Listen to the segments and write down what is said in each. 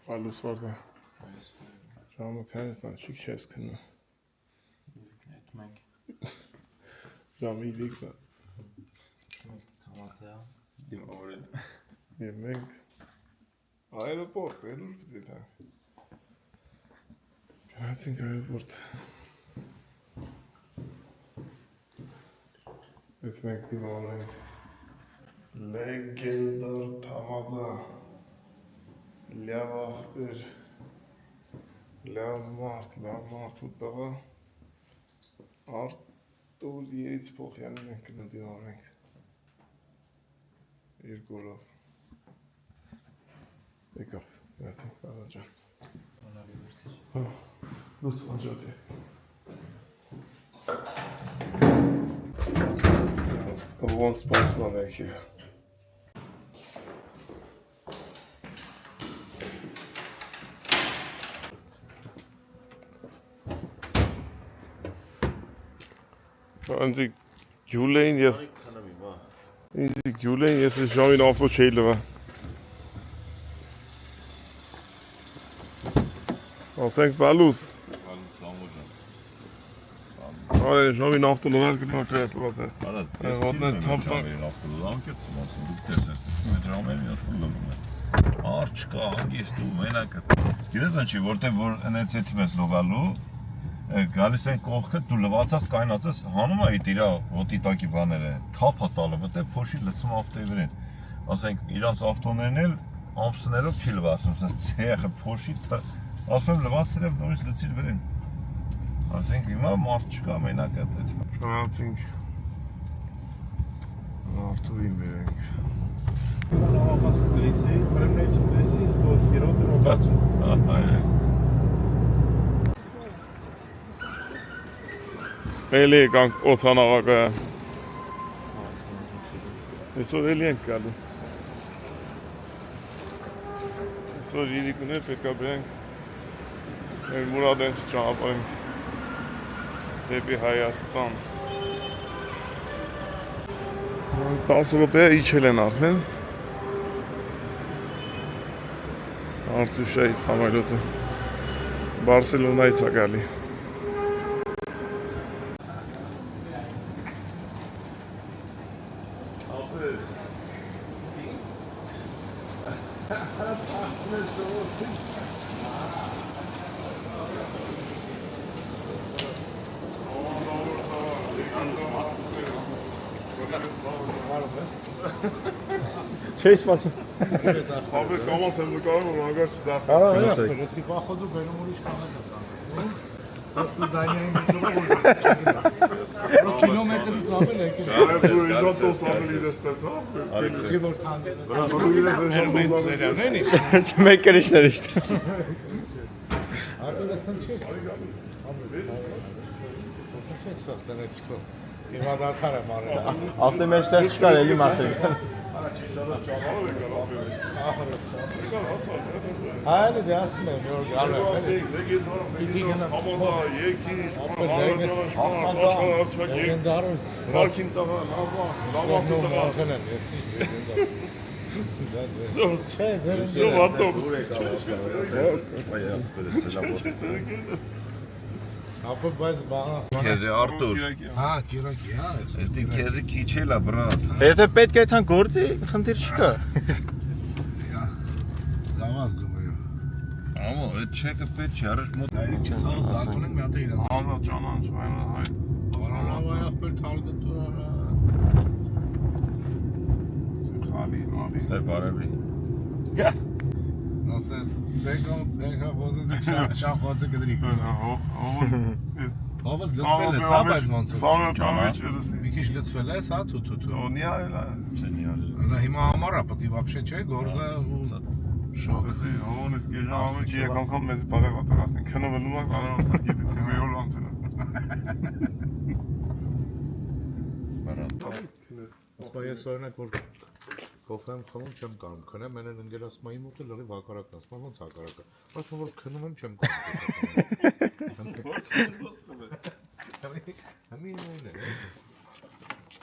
Ալուս վարդա ժամը քանիսն չի քեզ քնը Այդ մենք ժամը 3-ն համատեղ դիմավորել եւ մենք aeroport էլ ուր պիտի տանք գնացինք aeroport Ես մենք դիմավորենք լեգենդար թամադա լավ ախպեր լավ մարդ ու տղա Արտուր Երից Փոխյանին ենք դիմավորենք երկորով եկավ գնացինք բանա ջան լույս անջատ է Ողոն սպասման եք Անձի գյուլեին ես ինձի գյուլեին ես ժամին ավտո չէի լվա ասենք բալուս Արե ժամին ավտո լվալ կնոր կրեսված է Ոտնես թապտան Արդ չկա, հանգիստ ու մենակը Գիտես են չի, որտեղ որ ընեց եթիմ ես լողալու Գալիս են կողքը, դու լվացած կայնացած հանում է իրա ոտի տակի բաները թապ է տալը, վտե փոշի լցում ավտոյի վրեն ասենք իրանց ավտոներն էլ ամսներով չի լվացում, ցեխը փոշի ասում եմ լվացել եմ նորից լցիր վրեն ասենք հիմա մարդ չկա մենակ է Շնացինք Արտուրին բերենք Նավախաս կլիսի, պրեմնեչ կլիսի, ստո հիրոտ ռոբացը Այրե Էլի եկանք օթանավակայան Այսօր էլի ենք գալու Այսօր իրիկուներ պետք է բերենք Մեր Մուրադենցը ճանապարհենք դեպի Հայաստան 10 րոպե իջել են արդեն Արցուշայից համայնոտը Բարսելոնայից է գալի Չէի սպասում Ապեր կամանց եմ նկարում, որ անգար չզարդաց Ռեսի պախոդու բերում ուրիշ կանակ եմ կանես Պաստու զայնյային միջովը որ կիլոմետրից ավել եք Արև դու իժատոս ամելի դեստեց, հա? Քի որ թանդել Մեկ կրիշներ իշտ Արդեն ասան չեք Ասան չեք սաղ տնեցիկով Հիմա դաթար եմ արել Ավտի մեջտեղ չկար էլի մասեր Հայանը դե ասում եմ որ գալու եմ Ռակին տղա, լավախի տղա Սո վատով Ապա բայց բաղա Քեզի Արտուր Հա, կիրակի, հա Էդի քեզի քիչ էլ է բրատ Եթե պետք է այդան գործի, խնդիր չկա Զավազ դումայո Ամո, այդ չեկը պետք չի, առաջ մոտ Դայրիկ չսա զատուն ենք մի հատ իրազ Անա ճանանչ, այնա հայ Արավայավ պեր թարգտուր արա Խալի, մալի Ստեր բարևի Ասել, բենքա խոզեցիք շան խոզը կդրիք Բավաս լծվել ես, հա բայց ոնց Սամյա պամիչ երսնի Մի քիչ լծվել ես, հա, թու Նի արել է Չենի արել Հիմա համարա պտի վապշե չէ, գործը Շողեսի, հոնես գեժամը չի եկամքան մեզի բարեղատար ատեն Քնը վլում ակ արարան գիտի թեմի որ անցել է Բարատ Ասպա ես օրինակ որ կոֆե եմ խմում չեմ կարում քնեմ, մենեն ընկել ասում իմ ուտը լրի վակարակն ասում ոնց հակարակը ասում որ քնում եմ չեմ կարում Համին նույնն է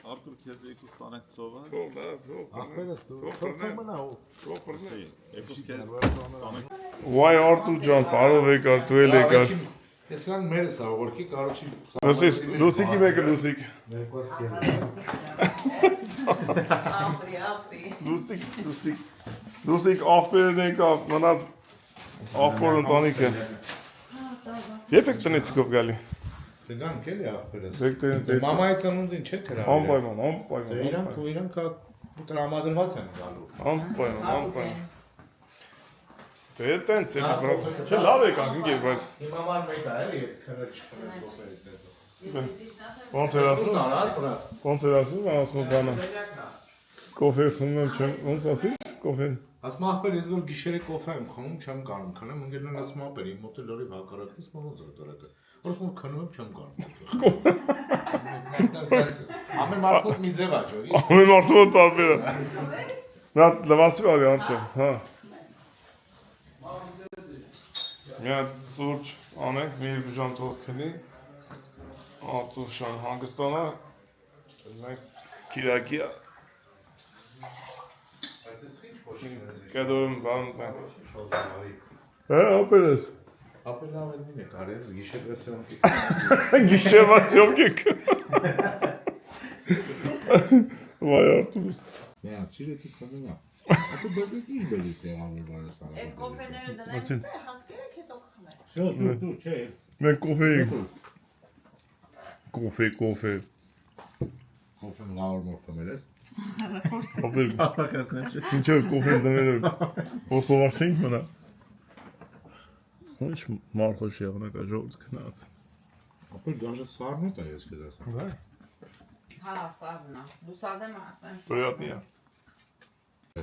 Արտուր քեզ եկուս տանեք ծովը։ Թող լա, թող։ Ախպերս դու մնա ու Թող բռնի։ Եկուս քեզ տանեք։ Վայ Արտուր ջան, բարով եկար, դու էլ եկար։ Ես լան մերս ա, որքի կարոչի Լուսիկի մեկը լուսիկ։ ներկված Լուսիկ աղբերն եկավ, մնաց աղբոր ընտանիքը։ Երբ եք տնեցիկով գալի։ Դրանք էլի ախպերս։ Եք տնեցիկ։ Մամայի ծնունդին չէ գրավել։ Անպայման։ Իրանք տրամադրված են գալու։ Անպայման։ Դե տենց է բրած։ Չէ, լավ եկանք ինքեր, բայց Իմ համար մեկ է էլի այդ քնը չքնը կոֆերից հետո։ ոնց էր ասում։ Ոնց էր ասում, ասում բանը։ Կոֆե խմում եմ, չեմ, ոնց ասիր, կոֆեն։ Ասում ախպեր, ես որ գիշերը կոֆե եմ խմում, չեմ կարող քնեմ, ընկերներն ասում ախպեր, իմ մոտ է լորի հակառակն, ասում ոնց է դրակը։ Որոշ քնում եմ, չեմ կարող։ Ամեն մարդու մի ձև ա, ջորի։ Ամեն մարդու մոտ տարբեր է։ Նա լվացի արի անցը, հա։ Մի հատ սուրճ անենք, մի երկու ժամ թող քնի։ Ատուշան հանգստանա։ Մենք կիրակի կեդորում բան տենք։ Հա, ապերես։ Ապեր լավ էլ մին է, կարևս գիշեր վեսրամքի։ Գիշերվա սյոմքեք։ Վայ Արտուրս։ Նέα, չիրետի կոմունա։ Ապը բերդեք ինչ բերիք տեղանուր բարեսանը։ Այս կոֆեները դնենք ստե, հանցկերը կետոք խմեք։ Շո, դու, չէ։ Մենք կոֆե ենք։ Կոֆե։ Կոֆեն լավր մոր խմել ես։ Ապեր։ Ինչո՞ւ կոֆեն դնել եք։ Ոսովար չենք մնա։ Ինչ մարխոշ եղնակ է ժողոց քնած։ Ապեր դաժե սարնոտ է ես քեզ ասեմ։ Հա, սարնա։ Դու սարդեմ ասեմ։ Պրիատնիա։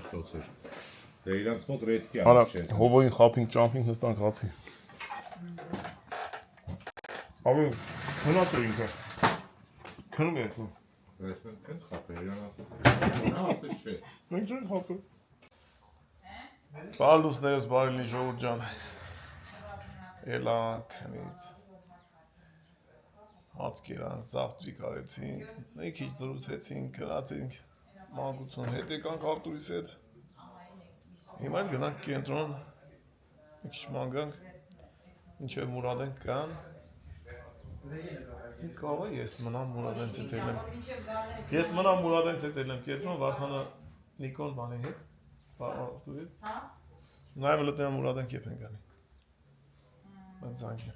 Էստոցեր։ Դե իրանց մոտ ռեդկի Արա, հովոյին խափինք, ճամփինք հստանք հացի։ Աբը, քնած է ինքը։ Քնում ենք։ Ես մենք ենք խապել, իրան ասում։ Նա ասես չէ։ Մենք չենք խափել։ Բալուսներս բարելի ժողովուրդ ջան։ Էլա քնից։ Հացկերանք, ծաղտրիկ արեցինք, մի քիչ զրուցեցինք, գնացինք, մանկություն հետ եկանք Արտուրիս հետ։ Հիմա էլ գնանք կենտրոն, մի քիչ ման գանք, մինչև Մուրադենք կան։ Կարող է ես մնամ Մուրադենց հետ ելեմ։ Ես մնամ Մուրադենց հետ ելեմ կենտրոն, Վարդանը Նիկոն բանի հետ, Արտուրի հետ։ Նաև լտնեմ Մուրադենք եփ են գանի։ Mən zəngim.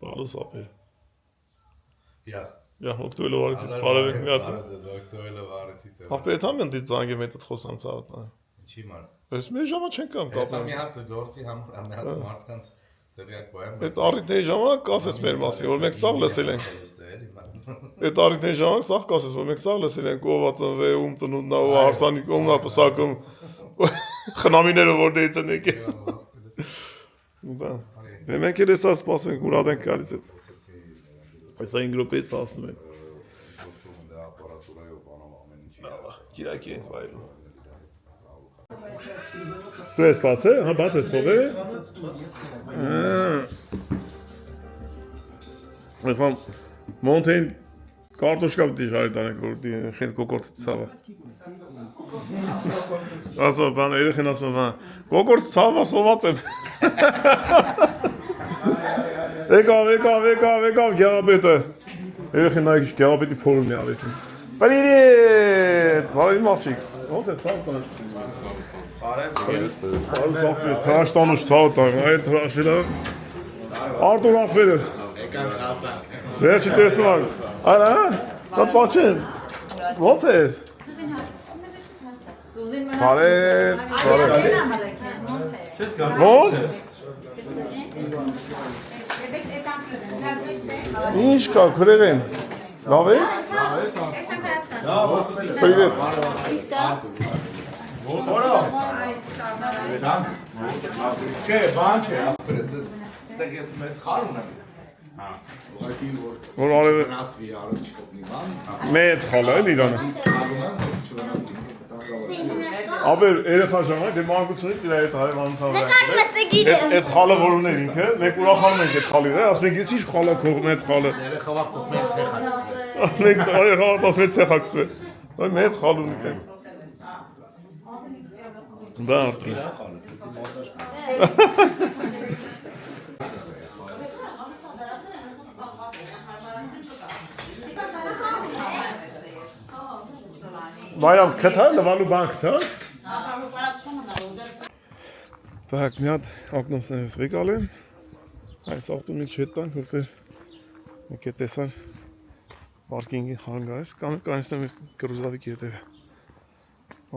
Balus apel. Ya. Ya, oktuveli var ki para vermiyor. Oktuveli var ki. Apel tam ben dit zəngim etet xosam çağıtma. Չի մար։ Ես մի ժամանակ չենք կամ Հեսա կապել։ մի հատ գործի համար ամի հատ մարդկանց տեղյակ բոյեմ։ Այդ առիթների ժամանակ կասես մեր մասի, որ մենք սաղ լսել ենք։ Այդ առիթների ժամանակ սաղ կասես, որ մենք սաղ լսել ենք ով ծնվե, ում ծնունդն է, ով հարսանիք, ում է պսակում։ Խնամիները որ դեյցն եք։ Բա։ Դե մենք էլ էսա սպասենք, Մուրադենք գալիս է։ Այսա 5 րոպեից հասնում են։ Կիրակի ենք վայրում։ Դու ես բաց է, հա բաց ես թողել է։ Այսամ մոնտեին կարտոշկա պիտի ժարի տանեք, որ խենդ կոկորդը ծավա։ Ասում բան, երեխեն ասում բան, կոկորդ ծավա սոված եմ։ Եկավ, գեղապետը։ Երեխեն նայք գեղապետի փորումն է ավեսին։ Պրիվետ, բարի մաղջիկ, ոնց ես ծավ տան։ Բարի ծավպես, թրաշտանուշ ծավ տան, այդ թրաշիլը։ Արտուր ախվեր ես։ Վերջի տեսնում ակ, արա, դատ պաչեն, ոնց ես։ Բարետ, ոնց։ Ինչ կա, քրեղ են, լավ ես։ Պրիվետ։ Չէ, բան չէ, ապրես ես, ստեղ ես մեծ խար ունեմ։ Ուղղակի Որ արևը վնասվի առողջ կպնի բան։ մեծ խալ է իրանը։ Խարում եմ, որ չվնասվի։ Ապեր երեխա ժամանակ դե մանկությունից իր այդ հարևանությամբ Նկարում ես թե գիտեմ։ այդ խալը որ ուներ ինքը, մենք ուրախանում ենք այդ խալի վրա, ասում ենք ես ի՞նչ խալա քող մեծ խալը։ Երեխա վախտս մեծ ցեխ է։ Ասենք երեխա տաս մեծ ցեխակսը։ Ոյ մեծ խալ ունի տենց։ Դա արդեն։ Վայրամ քթա, լվալու բանք թա։ Так, մի հատ ակնոցներս եկալ եմ։ Այս ավտոն մի չետանք, որտեղ մեկ է տեսան պարկինգի հանգարես, կամ կանցնեմ ես կրուզավիկի հետևը։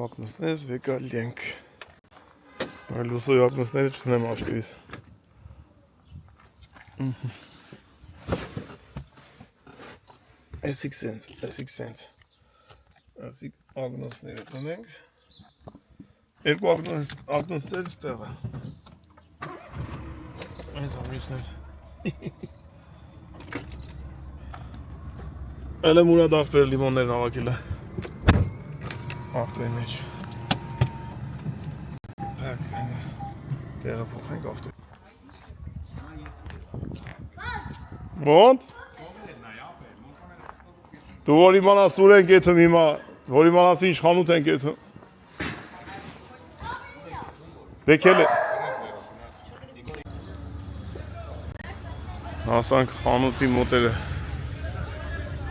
Ակնոցներս եկալ ենք։ Այլ լուսոյ ակնոցները չտնեմ աշկերիս։ Esik sense, esik sense։ Ասիկ ագնոսները տնենք։ Երկու ագնոսներ ստեղ է։ Այս ամիսներ։ Էլ եմ ուրա դաղբեր լիմոններն ավակել է։ Ավտոյի մեջ։ Так, տեղը փոխենք ավտոյի։ Ոնդ? Դու որ իմանաս ուր ենք եթում հիմա, որ իմանաս ինչ խանութ ենք եթում։ Դեկել է։ Հասանք խանութի մոտերը։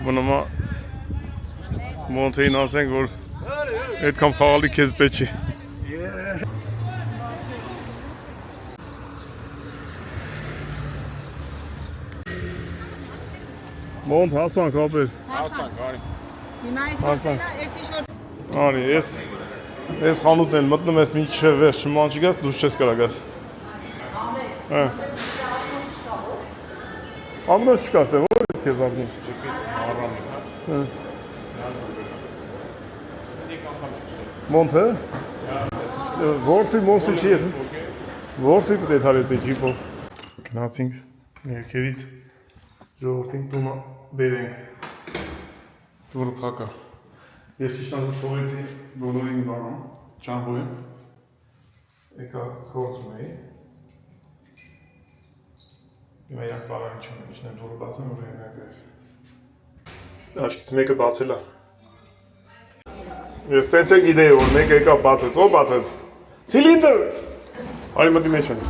Բնոմա մոնթեին ասենք, որ այդքան խաղալի կեզ պեչի։ Մոնթ հասանք ապեր։ Հիմա այս Հասանք։ էսի շոր Արի, ես խանութն էլ մտնում ես մինչև վերջ չմանչի գաս, դուս չես կարա գաս։ Ագնոս չկաս դե, որ ես քեզ ագնոս։ Մոնթը։ Որսի մոնսի չի ես։ Որսի պետք է թարի դե ջիպով։ Գնացինք ներքևից ժողովրդին տունը բերենք։ Դուրը փակա։ Ես ճիշտ ասած թողեցի բոլորին բանում, ճամբոյին, եկա գործում էի։ Հիմա յակ բարան չունեմ, իչնեմ դուրը բացեմ, որ են եկար։ Աշկից մեկը բացել է։ Ես տենց է գիտեի, որ մեկը եկա բացեց, ո բացեց։ Ցիլինդր։ Արի մտի մեջ են։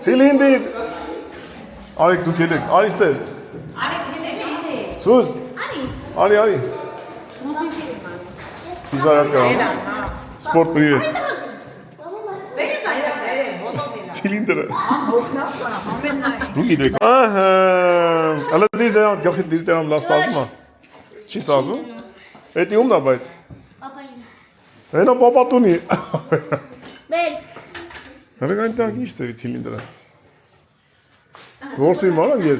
Ցիլինդր։ Արեք դուք ելեք, արիստեր։ Սուզ։ Արի։ Իզարատ կա։ Սպորտ պրիվետ։ Ցիլինդրը։ Դու գիտեք։ Ահա։ Ալա դիդան գլխի դիրտերամ լա սազմա։ Չի սազում։ Էդի ումն է բայց։ Պապային։ Հենա պապատունի։ Մեր։ Հրգան տանք ինչ ծևի ցիլինդրը։ Որսի մարան եր։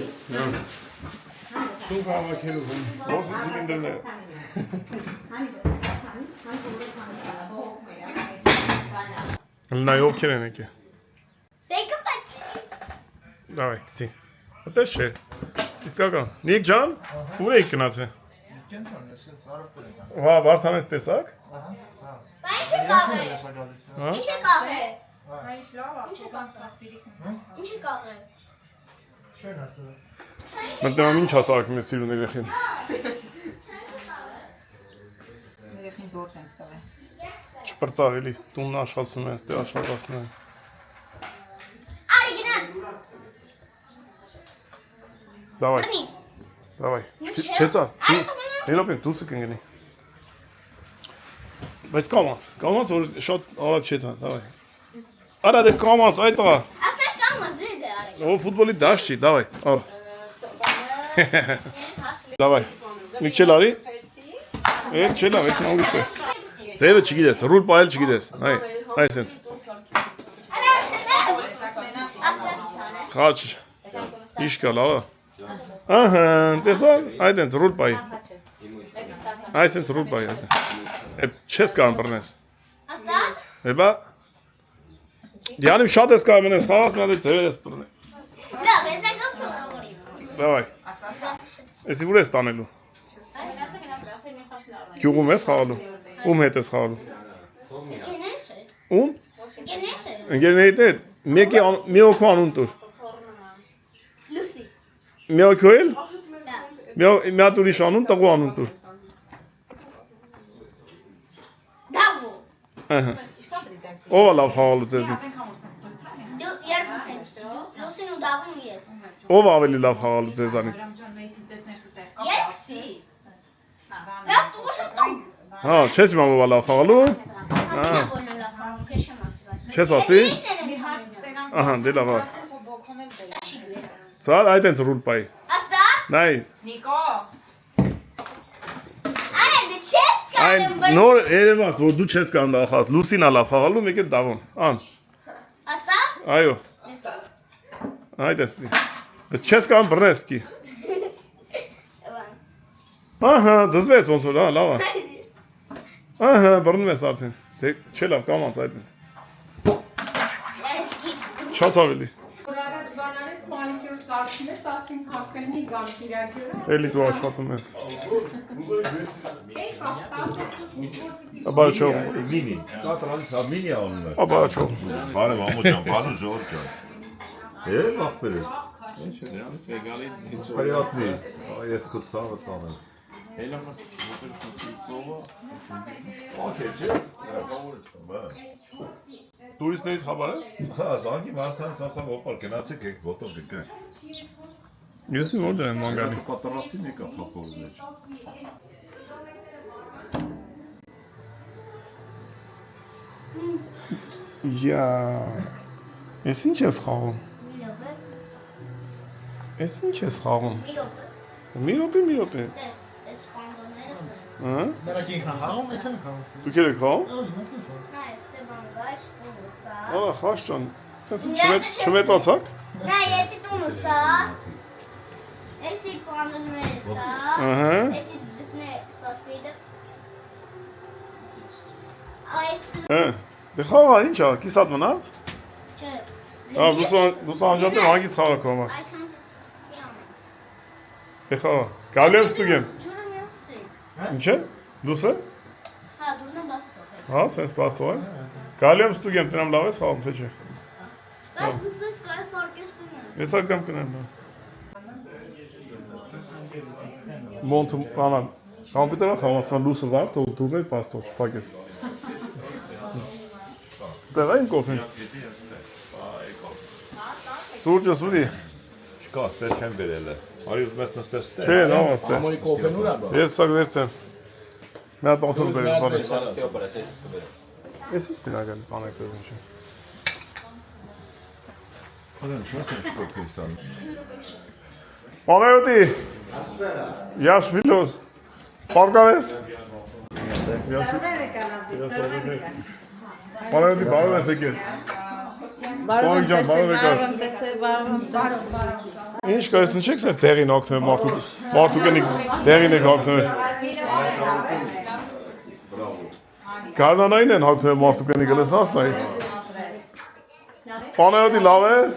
Սուկ ավակելու հում։ Որսի ցիլինդրն է։ Լնայ ովքեր են եկե։ Սեկը պաչի։ Դավայ, կցի։ Ատես չէ։ Իսկական։ Նիկ ջան, ուր եք գնացե։ Հա, Վարդանես տեսակ։ Ինչ է կաղե։ Հա։ Ինչ է կաղե։ Այս լավ է։ Ինչ է կաղե։ Մտնում ինչ ասարքում ես սիրուն երեխին։ Երեխին գործ ենք տվել։ Չպրծար էլի, տունն աշխատում են, ստե աշխատացնում են։ Արի գնաց։ Դավայ, Արի։ դավայ։ Ինչ է։ Չեցա, Արի հելոպեն դուսը կնգնի։ Բայց կամաց, որ շատ արագ չէ թա, դավայ։ Արա դե կամաց, այդ տղա։ ասել կամա ձեդ է արի։ Ո ֆուտբոլի դաշ չի, դավայ։ Դավայ։ Մի չել արի։ Եկ չել ավ, էթն անգուշտ է։ Ձևը չգիտես, ռուլ պայել չգիտես, այ սենց։ Խաչ, իշկա լավա։ Ահա, տեսան, այդ ենց ռուլ պայի։ Այ սենց ռուլ պայի, այդ չես կարան բրնես։ Աստատ։ Էբա, դիանիմ շատ ես կարան մնես, խաղաղ նադե ձևեր ես բրնե։ Լավ, ես եկամ թողավորի։ Դավայ, եսի ուր ես տանելու։ Գյուղում ես խաղալու, ում հետ ես խաղալու։ Գենես է։ Ում։ Գենես է։ Ընկերներիդ հետ մի օքու անուն տուր։ Լուսի։ Մի օքու էլ։ Դա։ Մի հատ ուրիշ անուն, տղու անուն տուր։ Դավո։ Ահա։ Ով է լավ խաղալու ձեզնից։ Դու երկուս են։ Լուսին ու դավուն ես։ Ով է ավելի լավ խաղալու ձեզանից։ Երկսի։ Լավ դու շտում։ Հա, չես իմանում ով է լավ խաղալու։ Ահա։ Բոլորը լավ քեշը մասի։ Չես ասի։ Ահա, դե լավ։ Սա այդ այնց ռուլ պայ։ Աստա։ Նայ, Նիկո, Արա դու չես այն կարող։ նոր երևաց, որ դու չես կարող նախաս, լուսին է լավ խաղալու, մեկ է դավոն։ Ան, Աստա։ այո։ Այդ էսպի։ Չես կարող բռնեսկի։ Ահա, դզվեց ոնց որ, հա, լավ է։ Ահա, բռնում ես արդեն։ Դե չէ լավ, կամանց այդ ինձ։ Շատ ավելի։ Բանարից մալիկյոր սարքին է, սասին կապկենի գամ կիրակյորը։ Էլի դու աշխատում ես։ Էй կապտասը Աբա չո, Մինի։ Դա տրանս մինի անունն է։ աբա չո։ Բարև ամոջան, բարև ժողովուրդ ջան։ Ախպեր ես։ Ինչ է, դրանից վեգալի Պրիատնի։ Ես քո ցավը տանեմ։ Հելա մոտեր սովը։ Okay, չէ։ Բա։ Տուրիստներից խաբար ես։ Հա, զանգի մարդանց ասամ օպար գնացեք եք ոտով գնք։ Ես իմ որտեղ եմ մանգալի։ Պատրաստի մեկա փակորի մեջ։ Յա։ Ես ինչ ես խաղում։ Ես ինչ ես խաղում։ Մի րոպե։ Ես պանդոներս եմ։ Հա։ Նրանք ինքն խաղում եք խաղում։ Դուք եք խաղում։ Հայ Ստեփան գայս տունսա։ Ահա, խաշճան։ Տենց չմեծացակ։ Նա եսի տունսա։ Եսի պանդոներսա։ Ահա։ Եսի ձկնե ստասիդը։ Այս Հա։ Դե խաղա ինչ է, կիսատ մնաց։ չէ։ Հա, դու անջատեմ հագից խաղա կոմա։ Այս համ Դե խաղա։ Գալի եմ ստուգեմ։ Ջուրը միացի։ Ինչ է։ Դուս է։ Հա, դուրնը բասով։ Հա, սենց պաստով է։ Գալի եմ ստուգեմ, տնամ լավ ես խաղում, թե չէ։ Բայց նստես կարդ պարկեստում եմ։ Ես ակամ կնեմ։ Մոնտ անա։ Կոմպյուտերը խաղացման լուսը վար, թող դուրներ պաստով չփակես։ Դեռ այն կոֆին։ Սուրջը սուրի։ Չկա, ստեղ չեմ բերել։ Արի ուզում ես նստես ստեղ։ Չէ, լավ աստե։ Ամորի կոպեն ուրա բա։ Ես սա վերցեմ։ Մի հատ ոնցոր բերեմ, բանը։ Ես ինչ դինագան բանակ բերեմ չէ։ Ադեմ, շուտ շոկեսան։ Պանայոտի։ Яшվիլոս։ Պարգարես։ Պանայոտի բարով ես եկել։ Բարով ջան, բարով եկար։ Ինչ կայս նչեք սենց դեղին ակտում է մարդու կնիկ դեղին եք ակտում է։ Կարդանային են հակտում է մարդու կնիկ գլես ասնայի։ Պանայոտի լավ ես։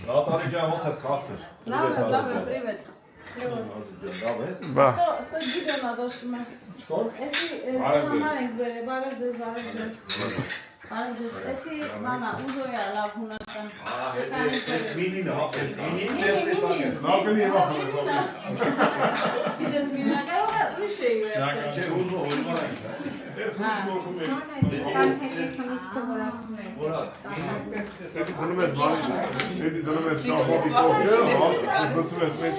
Նատալի ջան, ոնց ես քարտեր։ Լավ է, պրիվետ։ Լավ ես։ Բա։ Что Гидо надо шума. Если мама экзере, բարև ձեզ, բարև ձեզ։ Բարև ձեզ։ Если մամա ուզոյա լավ հունական։ Մինին հապել, մինին ես տեսակել։ Լավ կնի հիմա։ Գիտես մինա կարող է ուրիշ է վերցնել։ Չէ, ուզո, օրինակ է։ Էդի դնում ես բարի, էդի դնում ես շահոտի կողքերը, բծում ես մեջ։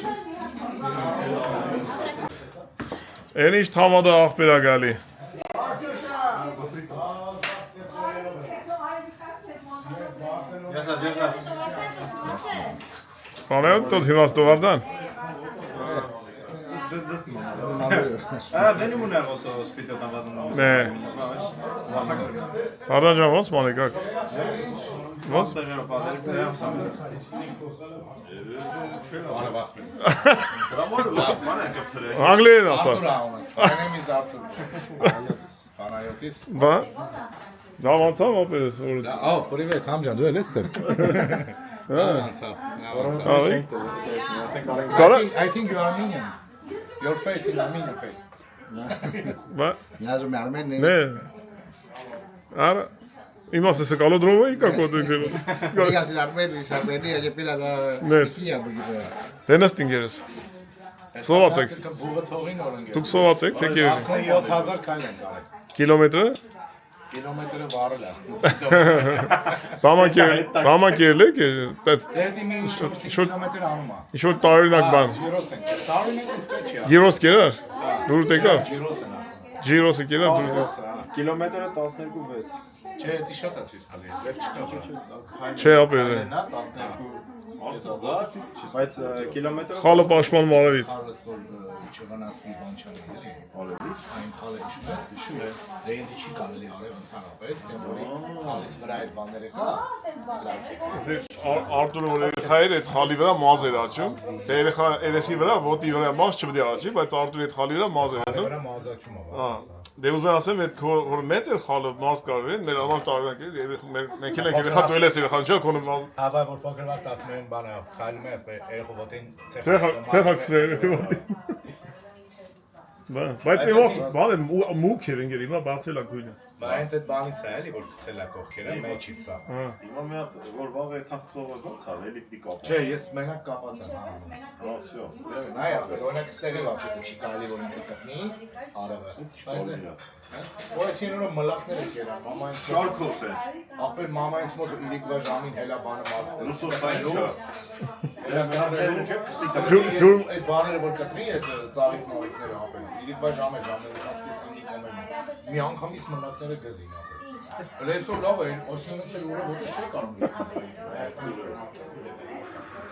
Են ինչ թամադը աղբեր է գալի։ Ես։ Պանայոտ տոտ հիմաստով արդան։ Դենի մունը ոսո սպիտը տավազում։ Նե։ Արդան ջան ոնց մանեք ակ։ Ոնց։ Տեղերը պատերք դրամ սամ։ Անգլերեն ասա։ My name is Arthur. Պանայոտիս։ Բա։ Դա ոնց է ապերես որ։ Oh, привет, Համջան, դու ես դե։ Ահա։ Կարա։ I think you are Armenian. Your face is Armenian face. Բա։ Միաժամ Armenian։ Նե։ Արա իմաստը սա կալոդրոմը իկա կոդը Я си армени, сабени, али пила да Нет. Сия бугի։ Դենստինգերս Սոված եք Բուղը թողին օրենգ։ Դուք սոված եք թե գերես 17000 քան են կարել։ Կիլոմետրը Կիլոմետրը վարել է։ Բամակերել եք Դեպի մի կիլոմետր անում է։ Ինչ որ տարօրինակ բան Ջիրոս են։ Տարինակ ինձ պետք չի։ Եվրոս կերար դուր տեկա Ջիրոս են ասում։ Ջիրոսը կերար դուր Ջիրոս, հա։ Կիլոմետրը 12.6 Չէ, դա շատ է ցույց տալի, ձև չկա։ Չէ ապեր նա 12.000 բայց կիլոմետրը Խալը պաշտպանում արևից Հարս որ չվնասվի բան չանի, էլի։ Արևից այն խալը հիշում ես։ Դե ինձ չի կարելի արև ընդհանրապես, թե որի խալիս վրա այդ բաները կա։ Արտուրը որ երեխայր այդ խալի վրա մազ էր աճում դե երեխի վրա ոտի վրա մազ չպետք է աճի բայց Արտուրի այդ խալի վրա մազ էր Խալի անում վրա մազաճում է։ Հա դե ուզում ասեմ այդ որ մեծ է խալը մազ կարելի է մեր անալ տարօրինակ է մենք ենք երեխա դու ես երեխան չէ քոնը մազ Հավա որ փոքր վաղ ասում են բանը, խալում ես երեխու ոտին ցեխաքսներ բայց բանը մուք էր ինգեր հիմա բացել է գույնը Բայց այդ բանից է էլի որ գցել է կողքերը մեջից սա։ Հիմա մի հատ որ վաղ է թափսողը ոնց ա էլի պիտի կապա։ Չէ, ես մենակ կապած եմ։ Հա, всё։ Նայ, օրինակ ստեղի вообще չի կարելի որ ինքը կտնի արևը։ Բայց ինքը մլակները կերան, մամայից Շարքոս է։ ապեր մամայից մոտ իրիկվա ժամին հելա բանը մատը։ Ռուսոսային չէ։ Դրա մեղրերում չէ կսի Ջուր Այդ բաները որ կտրի այդ ծաղիկ նորիկները ապեր։ Իրիկվա ժամը հասկեսինի կոմեն։ Մի անգամից մլակները գզին ապեր։ Լեսո լավ է, օսյունից էլ ուրը ոչ չի կարող։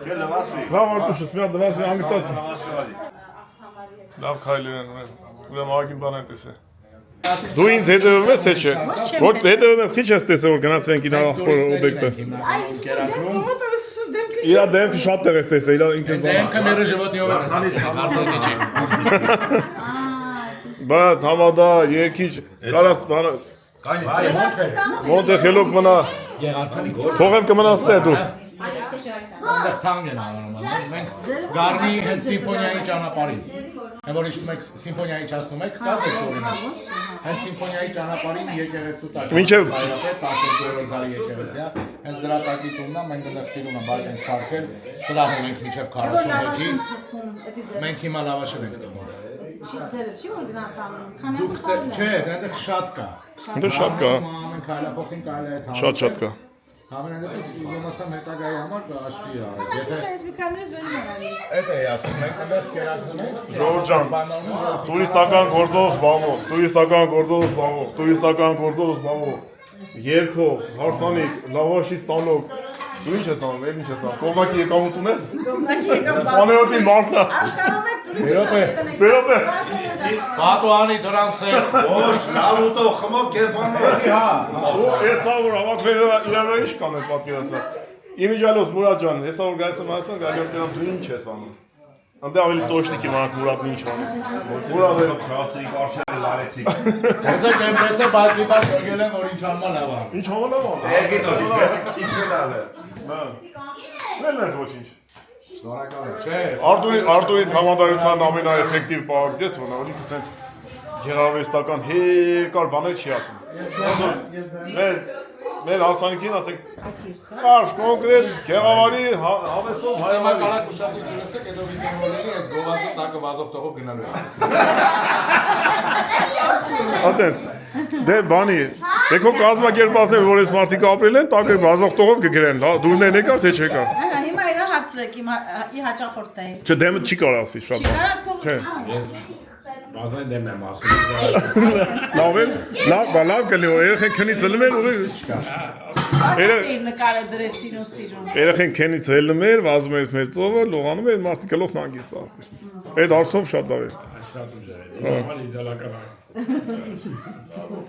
Չէ լավասվի։ լավ արտուշս մի հատ դրասի հանգստացի Լավասվի։ լավ քայլեր են ուրեմն ագին բան է տեսե Դու ինձ հետևում ես թե չէ Ոչ հետևում ես քիչ ես տեսել որ գնացել ենք իրար ախոր օբյեկտը Ay, eso es de cómo te ves eso de que Իրա դեմքը շատ տեղ ես տեսել իրա ինքը Դեմքը մերը ժողովրդի ով է քանից Բայց համադա երկիչ կարաս բանը Մոնտե խելոք մնա Թողեմ կմնացնե դու Այնտեղ թանկ են անում մենք Գարնի հենց սիմֆոնիայի ճանապարհին որ իշտում եք սիմֆոնիայի չասնում եք կա ձեր օրինակ հենց սիմֆոնիայի ճանապարհին եկեղեցու տակ Մինչև 12-րդ դարի եկեղեցի է հենց դրա տակի տունն է մենք դեռ սիրուն ենք բայց ենք սարքել սրահում ենք մինչև 40 հոգի մենք հիմա լավաշը ենք տվում Ձերը չի որ գնա տանում, քանի Դուք չէ, այնտեղ շատ կա։ Դու շատ կա Ամեն քայլափոխին կարելի է այդ Շատ կա Համենայնդեպս իմաստան հետագայի համար կհաշվի արել։ Եթե ես մի քանից վերում արի։ Այդ է ասում, մենք այնտեղ կերակրում ենք։ Ժողովուրդ ջան, տուրիստական գործով զբաղվող, տուրիստական գործով զբաղվող, երկով, հարսանիք, լավաշի ստանող, դու ինչ ես անում, ինչ ես անում, կողմնակի եկամուտ ունես։ Կողմնակի եկամուտ։ Անեոտի մարդն է։ Աշխարհում է տուրիստական Պատուանի դրանց է։ Ոչ, լավ ուտող, խմող կերպանով։ Հա։ Հեսա որ հավաքվել իրավա ինչ կան այդ պատկերացա։ Իմիջալոս Մուրադ ջան, հեսա որ գայս եմ Հայաստան, գալի որ դրամ դու ինչ ես անում։ Անդե ավելի տոշտիկի մանակ Մուրադն ինչ անում։ Մուրադը Խաղացիկ արշերը լարեցիկ։ Հեսա դեմպեսը բացի բաց ոգել են որ ինչ անման լավ է։ ինչ համանավ անում։ Եկեք ինչ լավ է։ Նել ես ոչինչ։ Շնորհակալ եմ։ Չէ։ Արտուրի համադարության ամենաէֆեկտիվ պահակն ես որ նա որ ինքը սենց գեղարվեստական հերկար բաներ չի ասում։ Մեր հարսանիքին ասենք կարճ կոնկրետ գեղավարի հավեսով Հիմա հայամարի կարակ ուշադրություն չլսեք, հետո վիդեոն մոլելի ես գովազդի տակը վազող տողով գնալու եմ։ Ատենց դե բանի դեքո կազմակերպածներ որ այս մարդիկ ապրել են տակը վազող տողով կգրեն դուրներ եկար թե չեկար Հիմա իրա հարցրեք ի հաճախորդային։ Չէ դեմը չի կարող ասի շատ Չի կարա թող։ Չէ Բազային դեմ եմ ասում։ լավ է լավ կլի երեխեն քնից ելնում են ուղի Այստեղ նկարը դրես սիրուն։ երեխեն քնից ելնում էր վազում էր մեր ծովը լողանում էր մարդիկ գլոխ հանգիստ ապր այդ արցով շատ լավ է Շատ ուժեր է։ Նորմալ իդեալական է։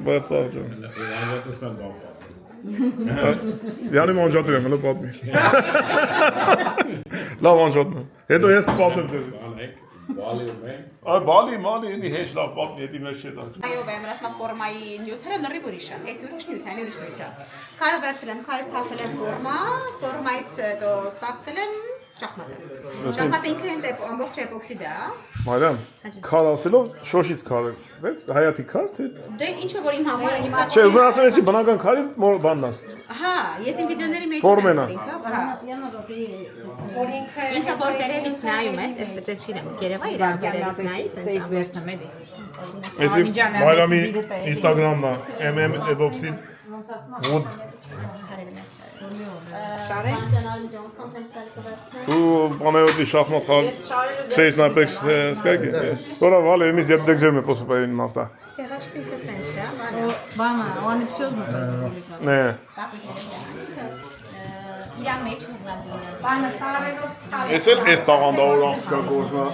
բայց աղջան Այդպես բան բաղ։ Յանի մանջատր եմ հլը պատմի լավ անջատն հետո ես կպատեմ ձեզ Այ բալի ինի հեշ լավ պատմի հետի մեր չէ տակ Այո, բեմրասմա ֆորմայի նյութերը նռի ուրիշ է, այս ուրիշ նյութ է, ուրիշ նյութ է։ Քարը վերցրել եմ, քարը ստացել եմ ֆորմայից հետո ստացել եմ Շախմատը։ Շախմատը ինքը հենց ամբողջ էպոքսի դա։ Մարիամ, քար ասելով շոշից քար է, վեց հայատի քար թե։ Դե ինչը որ իմ համար հիմա։ Չէ, ուզում ասեմ, էսի բնական քարի բանն է։ Հա, ես իմ վիդեոների մեջ Ֆորմենա։ հա։ Որ ինքը Ինքը որ դերևից նայում ես, այսպես չգիտեմ, Երևա իրար դերևից նայի, Space version էլի։ Էսի Մարիամի Instagram-ն է, MM Eboxi Wood։ Դու բանայոտի շախմատ խաղ չես նայպես սկայքի։ Որը վալը եմիս ետ դեգջերմ է պոսուպային մավտա։ Չեղաշտինքը սենց է, Բանը, он серьезно просил. Նե, իրան մեջ հնգանդում է։ բանը տարերով ես էլ ես տաղանդավոր աղջկա գործնա,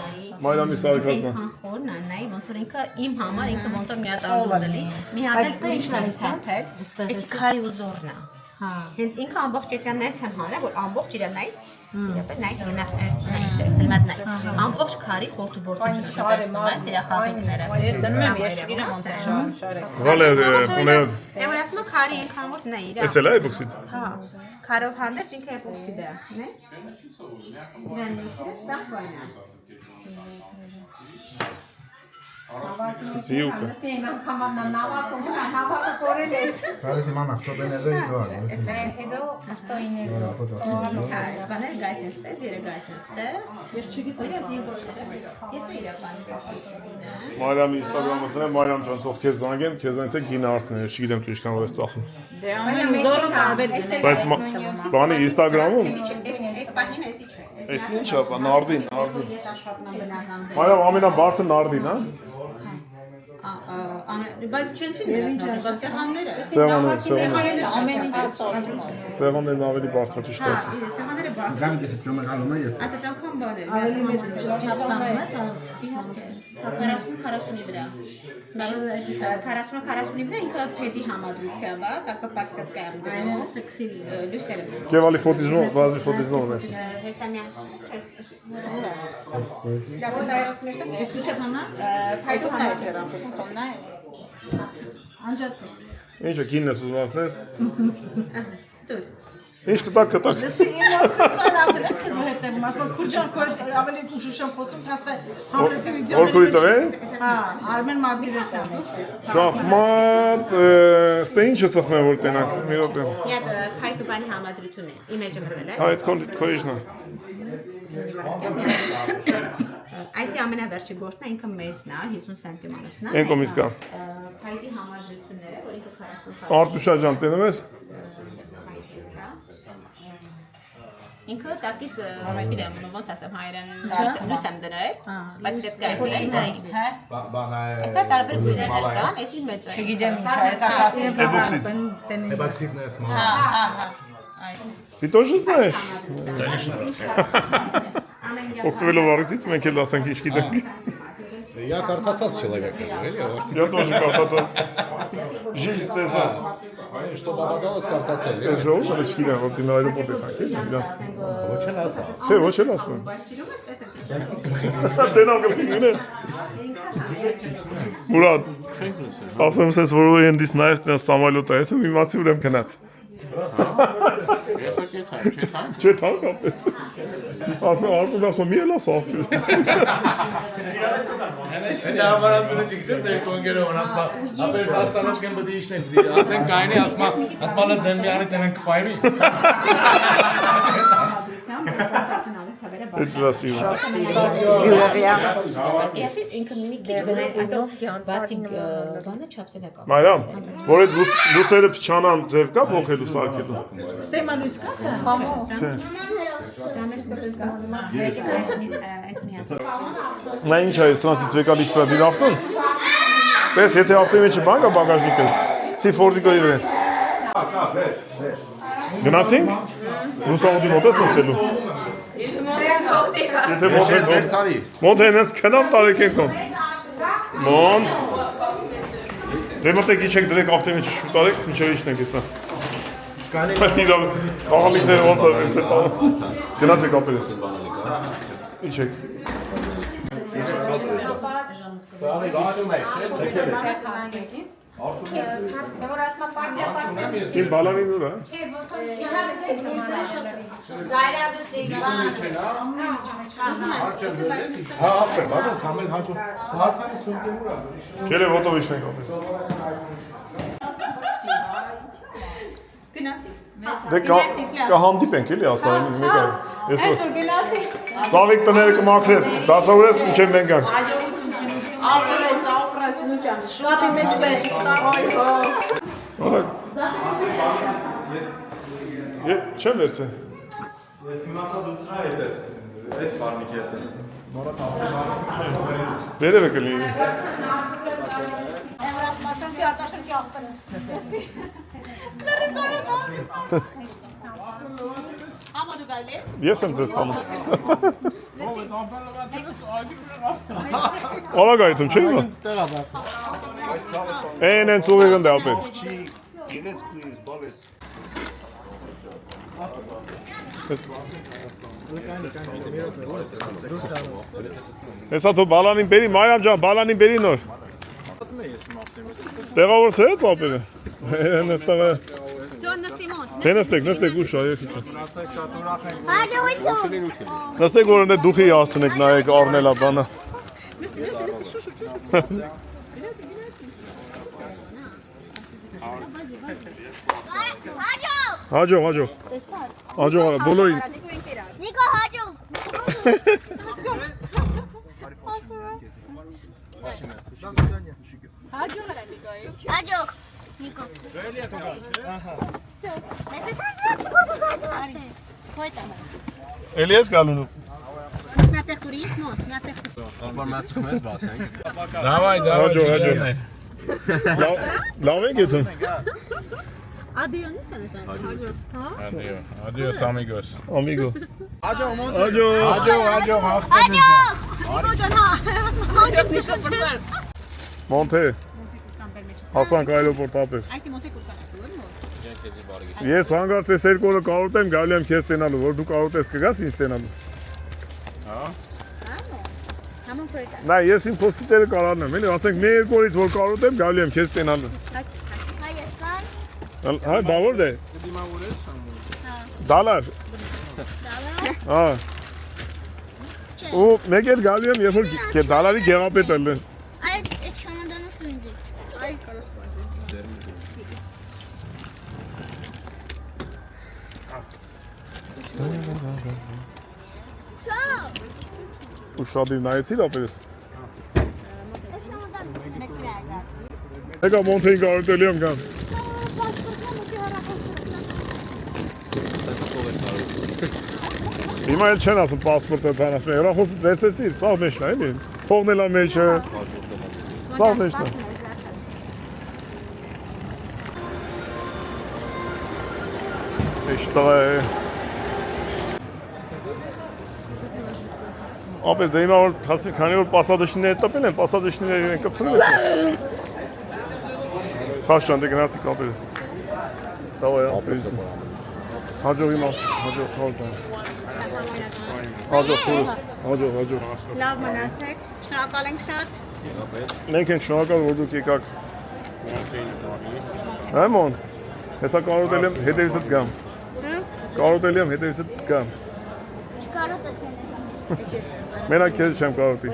Մարիամի սարքածն է։ Խորն է, նայ ոնց որ ինքը իմ համար ինքը ոնց որ մի հատ անդուր էլի։ Մի հատ էլ ուրիշն է սափել, էս քարի ու զորն է։ Հա։ Հենց ինքը ամբողջ էսյան նայց եմ հանել, որ ամբողջ իրան նայ, իրապես նայ, հիմա էս տեսել մատ նայ։ Ամբողջ քարի խորտուբորտությունը տեսնում ես, իր խաղիկները։ Դնում եմ, ես չգիտեմ ոնց է շարը։ Վալը ունեով Դե որ ասում քարի ինքան որ նայ իր։ էս էլ է Eboxi։ Հա, քարով հանդերձ ինքը էպոքսիդ է, né? Իրան ինքը սա բան է։ Զիուկը։ Ասեն անգամ նավակը նավակը կորել է։ Parece más naftobenede igual. Հետո ավտոիներ։ Բաներ գայսենստե, ձերը գայսենստե։ Ես չգիտեմ, ես զինվորները։ Ես իրական։ Մարիամի Instagram-ը դրեմ, Մարիամ ջան, թող քեզ զանգեմ, քեզ այնց է գինը արցնել, չգիտեմ դու ինչքան որ ես ծախում։ Դե ամեն զորը տարբեր գնա։ Բայց բանի Instagram-ում Այս պահին էսի չէ։ էս ինչ է, նարդին։ Ես աշխատանք բնական։ Մարիամ ամենաբարձր նարդին, հա։ Բայց չեն նրա, բայց սեղանները։ Սեղանները, ամեն ինչ Սեղաններն ավելի բարձր ճիշտ է։ սեղանները բարձր։ Gam que se llama Galoma y Այդ անգամ բաներ։ Ավելի մեծ չափսանում ես, 40-40-ի վրա։ 40-40-ի վրա ինքը փեդի համադրությամբ է, տակը բացվետկա եմ դնում, սեքսի լույսերը։ Կևալի ֆոտիզնով, բազի ֆոտիզնով ես։ Հեսամյան չես։ Դա բացայրոսում ես, Ես ինչ եմ հանա։ փայտու Այդ համադրում։ էր ամփոփում կողնա։ Անջատ։ Ինչը գինն ես ուզում ասնես։ Դու Ինչ կտակ։ Լսի, իմ մոքրստան ասել եմ քեզ հետևում, ասում քուրջան քո ավելի ուշուշան խոսում, հաստա համրետի Որքուրի վիդեոներ։ տվե։ Հա, Արմեն Մարգիրոսյանը։ Շախմատ, ստե ինչը ծխնեմ որ տենակ, մի րոպե։ Իդ փայտու բանի համադրություն է, իմեջը մտել է։ Հա, այդ քոյիջնա։ Այսի ամենավերջի գործն է ինքը մեծն է, 50 սանտիմանոցն է։ Այն կողմից կա։ Փայտի համադրությունները, որ ինքը 40 Արտուշա ջան, տենում ես։ Ինքը տակից գիտեմ ոնց ասեմ հայերեն լույս եմ դրել, բայց դեպք այսի դա Հա։ Այսա տարբեր գույներ կան, այսի մեծ է։ Չգիտեմ ինչ է, հեսա ասի։ Eboxi։ Ebaxidne es Հա, հա, հա։ Ты тоже знаешь? Ամեն Օգտվելով առիթից մենք էլ ասենք ինչ գիտենք։ Я картацած человек, или? Я тоже կարտացած։ Жизнь տեսած։ Что попадалось картацել։ Ես ժողովուրդ էլ չգիտեմ, որ դին այրոպորտ է տանք, էլի իրանց։ Ոչ էլ ասա։ Չէ, ոչ էլ ասում եմ։ Տենակ գինը։ Մուրադ, ասում ես որ այնտես նայես դրան Սամալյոտը, եթե իմացի ուրեմն գնաց։ Չէ, թանկ ապեց։ Ասում Արտուր ասում մի էլ ասավ։ Այդ համարանցությունը չգիտես երբ կոնգերոն ասма, ապես աստանաչ կեն բդի իշնել, ասեն կայնի ասմալը ձենբյանի տնեն կվայրի։ It's красиво. Ես ինքը մի քիչ գնալ բացի բանը չափսել է կա։ Մարիամ, որ այդ լուսերը փչանան ձև կա փոխելու սարքելու։ Ստեմա լույս կա սա։ Չէ։ Այս մի ասա։ Նա ինչ է, սրանցից եկալի սրա դին ավտոն։ Պես եթե ավտոյի մեջ բան կա բագաժնիկը, սի Ֆորդիկոյի վրա։ Գնացինք։ Լուսավորի մոտ ես նստելու։ Եթե մոտ հենես քնավ տարեք եկոն։ Մոնտ։ Դե մոտեք իչեք դրեք ավտոյի մեջ շուտ արեք, միջև իջնեք հեսա։ Իրավ, խաղալիքները ոնց է վերս է տանում։ Գնացեք ապել ես։ Իջեք։ Որ ասма պարտիա Իմ բալանին ուր է։ Հա, ապրեմ, բայց համել հաջող։ Հարկանի սունկեն ուր է։ Քելե ոտովիշն ենք ապրել։ Գնացի։ Դե կհանդիպենք էլի ասա մեկը։ Այսօր գնացի։ ծաղիկ տները կմաքրես, դասավորես մինչև մենք գանք։ Ապրես նուճան։ Շուտի մեջ կես։ Որա։ Չեմ վերցե։ Ես իմացա դու սրա հետ ես, այս բարմիկի հետ ես։ Վերևը կլինի։ Ես եմ ձեզ տանում։ Ալա գայթում չէ՞ իմ։ Են ծուղի գնդե ապել։ Հեսա թո բալանին բերի, Մարիամ ջան, բալանին բերի նոր։ Տեղավորցրեց ապելը։ Նստեղը։ Նստեք ուշ այեք։ Նստեք որ ընդ դուխի ասնեք նայեք առնելա բանը։ Հաջող։ Հաջող արա, բոլորին։ Նիկո հաջող։ Հաջող։ Նիկո։ Էլի ես գալու։ Հաջող։ Լավ եք եթում։ Ադիոնի չանշան։ Adios amigos։ Ամիգո։ Հաջող։ Մոնթե։ Հասանք այլոպորտ ապեր։ Այսի մոթե կուրկանա։ Ես հանգարց ես երկու օրը կարոտեմ գալու եմ քեզ տենալու, որ դու կարոտես կգաս ինձ տենալու։ Նայ, ես իմ փոսկիտերը կարառնեմ, էլի, ասենք մի երկու օրից որ կարոտեմ գալու եմ քեզ տենալու։ Հայ, բավոր դե։ Դալար։ Հա։ Ու մեկ էլ գալու եմ, երբ որ դալարի գեղապետ էլ ես։ Այդ չամադանով ինձ։ Այ կարոս Ու շադիր նայեցիր ապերես։ Եկա մոնթեին կարոտելի եմ գան։ Հիմա էլ չեն ասում պասպորտը բան ասում, հեռախոսը վերցեցիր, սաղ մեջն է, էլի, փողն էլ է մեջը, սաղ մեջն է։ Էշտա է։ Ապեր, դե հիմա որ քանի որ պասադշիները տպել են, պասադշիները են կպցնել ես։ Խաշ ջան, դե գնացիք ապերես։ Դավայ, ապերես։ Հաջող իմա, հաջող ցավ ջան։ Հաջող խորս, հաջող։ Լավ մնացեք, շնորհակալ ենք շատ։ Մենք ենք շնորհակալ, որ դուք եկաք։ Հա մոն, հեսա կարոտել եմ, հետևիցդ գամ։ Կարոտել եմ, հետևիցդ գամ։ Չկարոտես Մենակ քեզ չեմ կարոտի։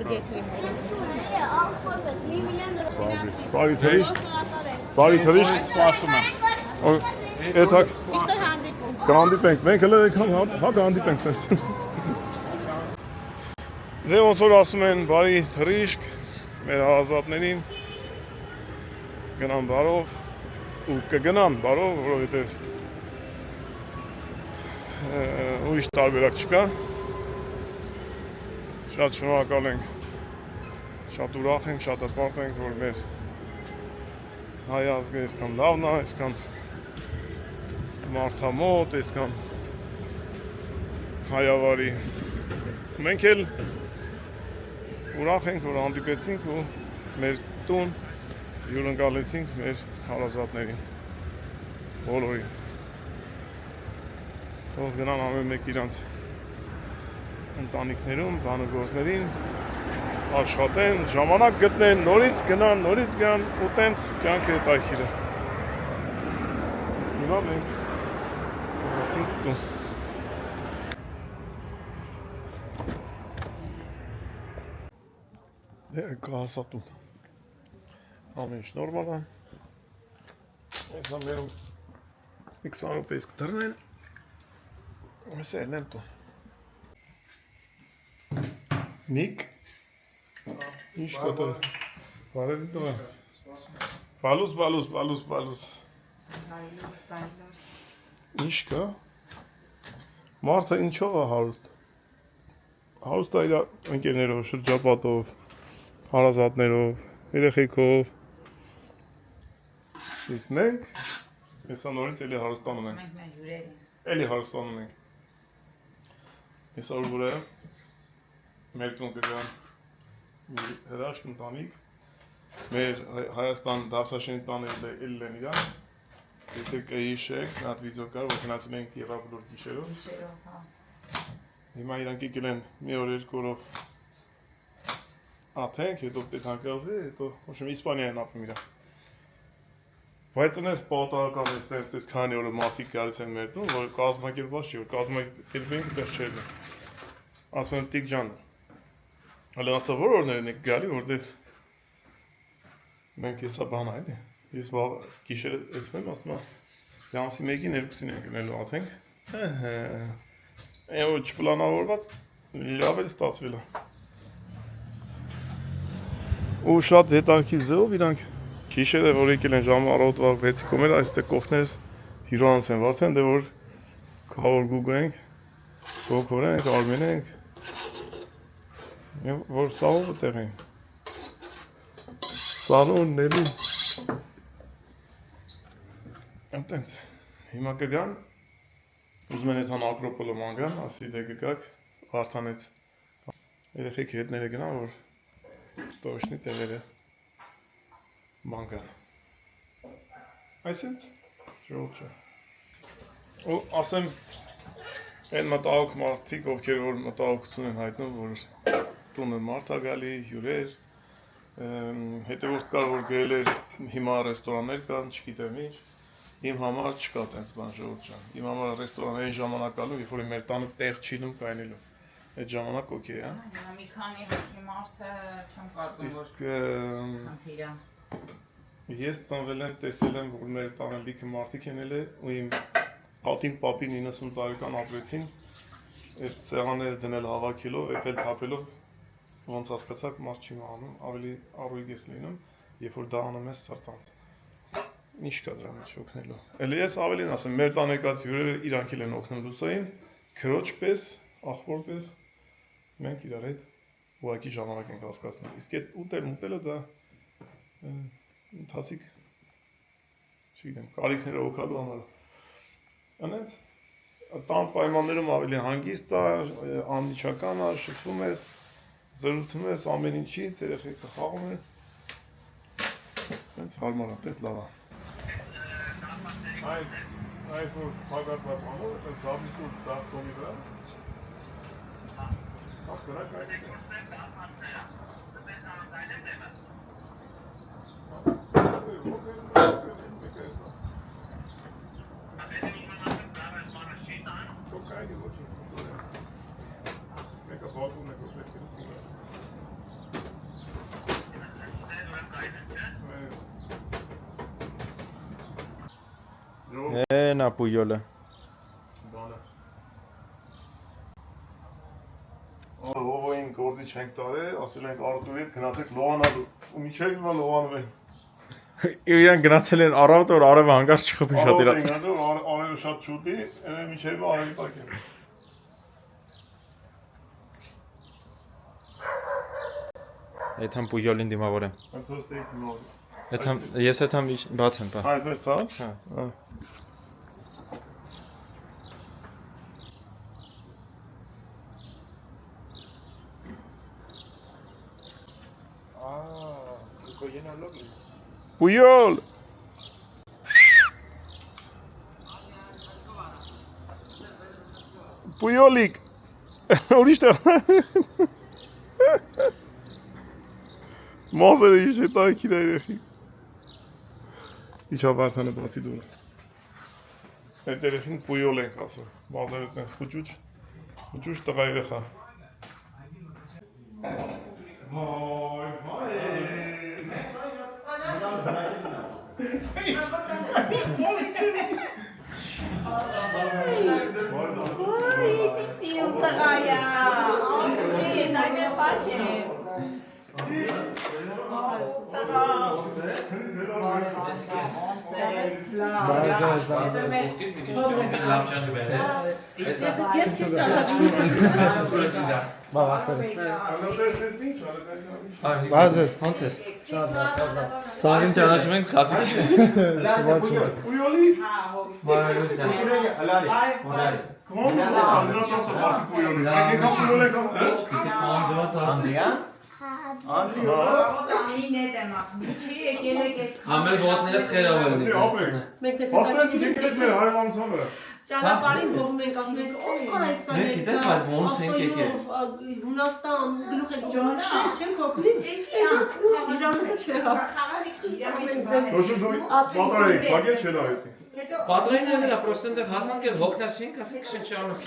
Բարի թրիշ։ Սպասում եմ։ Էթակ կհանդիպենք, մենք հələ եկան հա կհանդիպենք սենց։ Դե ոնց որ ասում են բարի թրիշկ մեր հարազատներին գնան բարով ու կգնան բարով, որովհետև ուրիշ տարբերակ չկա։ Շատ շնորհակալ ենք, շատ ուրախ ենք, շատ հպարտ ենք, որ մեր հայ ազգը այսքան լավն է, այսքան մարդամոտ, այսքան հայավարի։ Մենք էլ ուրախ ենք, որ հանդիպեցինք ու մեր տուն հյուրընկալեցինք մեր հարազատներին, բոլորին։ Թող գնան ամեն մեկ իրանց ընտանիքներում, բանուգործներին աշխատեն, ժամանակ գտնեն, նորից գան ու տենց կյանքը հետաքրքիր է։ Իսկ հիմա մենք գնացինք տուն։ Դե կհասա տուն։ Ամեն ինչ նորմալ է։ Այս ամերում X-ը պես կդրնեն։ Ես ելնեմ տուն։ Նիկ ինչ կտոր։ Բարև դու։ Բալուս։ Ինչ կա։ Մարդը ինչով է հարուստ։ Հարուստ է իր ընկերներով, շրջապատով, հարազատներով, երեխեքով։ Իսկ մենք հեսա նորից էլի հարստանում ենք։ Էլի հարստանում ենք։ Հեսա ուր է մեր տուն կգան մի հրաշք ընտանիք, մեր Հայաստան դավսաշենի տաները էլի են իրան, եթե կհիշեք, մի հատ վիդեո կար, որ գնացել ենք Եղաբլուր գիշերով։ Հիմա իրանք եկել են մի օր երկու օրով աթենք, հետո պետհանկազի, հետո ոչմ Իսպանիա են ապրում իրանք։ Բայց այնպես պատահական է սենց քանի օրը մարդիկ գալիս են մեր տուն, որ կազմակերպված չի, որ կազմակերպենք այդպես չէր։ Ասում եմ Տիկ ջան, հələ ասա որ օրներն եք գալի, որտեղ մենք հեսա բան այլ է։ Ես գիշերը այդում եմ, ասում եմ, յանսի մեկին երկուսին ենք գնելու աթենք։ Այն որ չպլանավորված լավ էլ ստացվել է։ Ու շատ հետաքրքիր ձևով իրանք Գիշերը որ եկել են ժամը առավոտվա 6-ի կողմերը այստեղ կողքներս հյուրանոց են վարձեն, դե որ քավոր գուգենք, գոքորենք, արմենենք, որ սաղովը տեղ են, սանուն, նելու, ընտենց, հիմա կգան, ուզում են եթան ակրոպոլը մանգան, ասի դե գգակ, վարդանեց, երեխեք հետները գնան, որ տոշնի տեղերը մանգան, այսենց, ժողջը, ու ասեմ, են մտաղոք մարդիկ, ովքեր որ մտաղոքություն են հայտնում, որ տունը մարդ է գալի, հյուրեր, հետևորդ կար, որ գրել էր հիմա ռեստորաններ կան, չգիտեմ ինչ, իմ համար չկա տենց բան ժողջան, իմ համար ռեստորան այն ժամանակ ալու, երբ որ մեր տանը տեղ չինում կայնելու, այդ ժամանակ օքեյ է, մի քանի հոգի մարդը չեմ կարծում, որ խնդիր է։ Ես ծնվել եմ, տեսել եմ, որ մեր տանը լիքը մարդիկ են ելել ու իմ պատին պապին 90 տարեկան ապրեցին, այդ սեղանները դնել հավաքելով, էփել թափելով, ոնց հասկացաք մարդ չի մահանում, ավելի առույգ ես լինում, երբ որ դա անում ես սրտանց։ Ինչ կա դրա մեջ օգնելու։ Էլի ես ավելին ասեմ, մեր տան եկած հյուրերը իրանք էլ են օգնում լուսային, քրոջ պես, աղբոր պես, մենք իրար հետ ուղղակի ժամանակ ենք հասկացնում։ Իսկ այդ ուտելը դա ընթացիկ, չգիտեմ, կարիքները օգալու համար։ Անենց, տան պայմաններում ավելի հանգիստ է, անմիջական է, շփվում ես, զրուցում ես ամեն ինչից, երեխեքը խաղում են, հենց հարմար է, տես լավ է։ Այս որ փակածած անոր, այդ զավնիկուր զավտոնի վրա, հավ կրակ այդ Նա պույոլը Հովոյին գործի չենք տարել, ասել ենք Արտուրի հետ գնացեք լողանալու ու միջև հիմա լողանում են Իրան գնացել են առավոտ որ արևը հանգարց չխփի շատ իրաց Արևը շատ շուտի, միջև արևի տակ են Էթան պույոլին դիմավոր եմ Այդ հոստեի դիմավոր Ես էթան բաց եմ Այդպես ծած? Պույոլ Պույոլիկ Ուրիշ տեղ Մազերը ինչ է տայքին երեխի։ Իչա Վարդանը բացի դուրը։ Այդ երեխին պույոլ ենք ասում։ Մազերը տենց խուճուճ տղա երեխա։ Բազես, ոնց ես։ Սաղին ճանաչում ենք քացիկ։ Պույոլի։ Համել ոտներս խերավել են։ Ճանապարհին փոխում ենք ասում ենք ով կան այս բաները։ Մենք գիտենք բայց ոնց ենք եկել։ Հունաստան գլուխ ենք ճանաչել, չեմ կողմից։ Իրանցը չէ։ Բագել չէ դա այդ։ Պատրային եղել է, պրոստը այնտեղ հասանք էլ հոգնած չենք, ասենք շնչանոք։